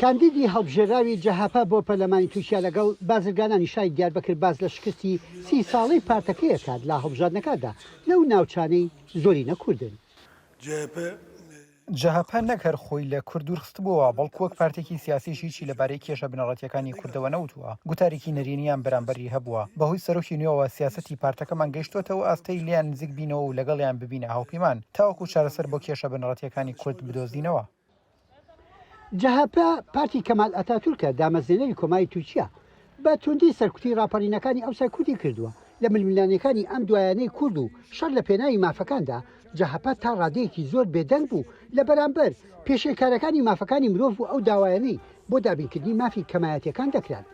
کاندیدی هەڵبژێراوی جەهاپا بۆ پەرلەمانی تورکیا لەگەڵ بازرگانانی شای دیاربەکر باز لە شکستی 30 ساڵەی پارتەکەیەکات لە هەڵبژاردنەکەدا لەو ناوچانەی زۆری نەکوردن. جەهاپا نەک هەر خۆی لە کورد دوورخستبووە بەڵکو وەک پارتێکی سیاسیشی لەبارەی کێشە بنەڕەتیەکانی کوردەوە نەوتووە گوتارێکی نەرێنیان بەرامبەری هەبووە بەهۆی سەرۆکی نوێەوە سیاسەتی پارتەکەمان گەیشتوتەوە ئاستەی لیان نزیک بینەوە و لەگەڵیان ببینە هاوپەیمان تاوەکو چارەسەر بۆ کێشە بنەڕەتیەکانی کورد بدۆزینەوە. جەهاپا پارتی کەمال ئەتاتورکە دامەزرێنەری کۆماری تورکیا بە توندی سەرکوتی ڕاپەڕینەکانی ئەو سەرکوتی کردووە لە ململانیەکانی ئەم دوایانەی کورد و شەڕ لە پێناوی مافەکاندا جەهاپا تا ڕادەیەکی زۆر بێدەنگ بوو لە بەرامبەر پێشێکارەکانی مافەکانی مرۆڤ و ئەو داوایانەی بۆ دابینکردنی مافی کەمایەتیەکان دەکران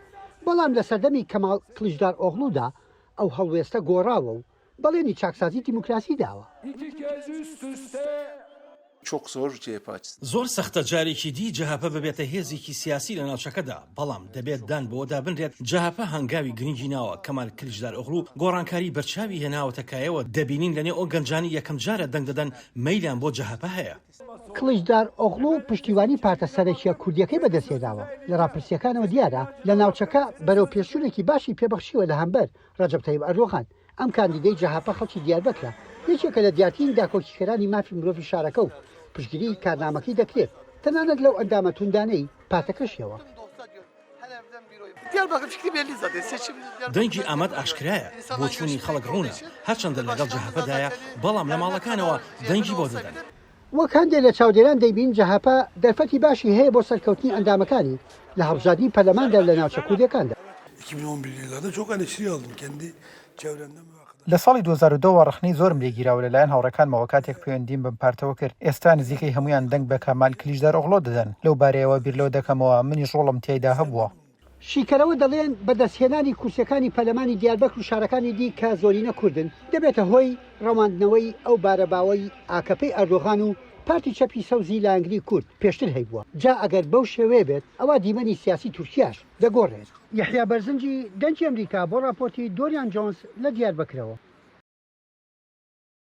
بەڵام لە سەردەمی کەماڵ کلیژدار ئۆغڵوودا ئەو هەڵوێستە گۆڕاوە و بەڵێنی چاکسازی دیموکراسی داوە. زۆر سەختە جارێکی دی جەهاپا ببێتە هێزێکی سیاسی لە ناوچەکەدا بەڵام دەبێت دان بۆدا بنرێت جەهاپا هەنگاوی گرنگی ناوە کەمال کلیژدار ئۆغڵو گۆڕانکاری بەرچاوی هێناوەتەکایەوە دەبینین لەنێ ئەو گەنجانی یەکەم جارە دەنگ دەدەن مەیلیان بۆ جەهاپا هەیە. کلیژدار ئۆغڵو پشتیوانی پارتە سەرەکیە کوردیەکەی بەدەستێداوە لە ڕاپرسیەکانەوە دیارە لە ناوچەکە بەرەو پێشچوونێکی باشی پێبەخشیوە لە هەمبەر ڕەجەب تەیب ئەردۆغان ئەم کاندیدەی جەهاپا خەڵکی دیاربەکرا یەکێکە لە دیارترین داکۆکیکەرانی مافی مرۆڤی شارەکە و پشتگیری کارنامەکەی دەکرێت تەنانەت لەو ئەندامە توندانەی پارتەکەشیەوە. دەنگی ئامەد ئاشکرایە بۆ چوونی خەڵک ڕوونە هەرچەندە لەگەڵ جەهاپادایە بەڵام لە ماڵەکانەوە دەنگی بۆ دەدەن. وەک هەندێک لە چاودێران دەیبین جەهاپا دەرفەتی باشی هەیە بۆ سەرکەوتنی ئەندامەکانی لە هەڵبژاردنی پەرلەماندا لە ناوچە کوردیەکاندا. لە ساڵی 2002 ڕخنەی زۆرم لێگیراوە لەلایەن هاوڕێکانمەوە کاتێک پەیوەندیم بەم پارتەوە کرد ئێستا نزیکەی هەمویان دەنگ بە کەمال کلیژدار ئۆغڵۆ دەدەن لەو بارەیەوە بیرلەوە دەکەمەوە منیش ڕۆڵم تێیدا هەبووە. شیکەرەوە دەڵێن بەدەستهێنانی کورسەکانی پەرلەمانی دیاربەکر و شارەکانی دی کە زۆری نەکوردن دەبێتە هۆی ڕەواندنەوەی ئەو بارەباوەی ئاکەپەی ئەردۆغان و پارتی چەپی سەوزی لە ئەنگلی کورد پێشتر هەیبووە جا ئەگەر بەو شێوەیە بێت ئەوە دیمەنی سیاسی تورکیاش دەگۆڕێت. یەحیا بەرزنجی دەنگی ئەمریکا بۆ راپۆرتی دۆریان جۆنس لە دیاربەکرەوە.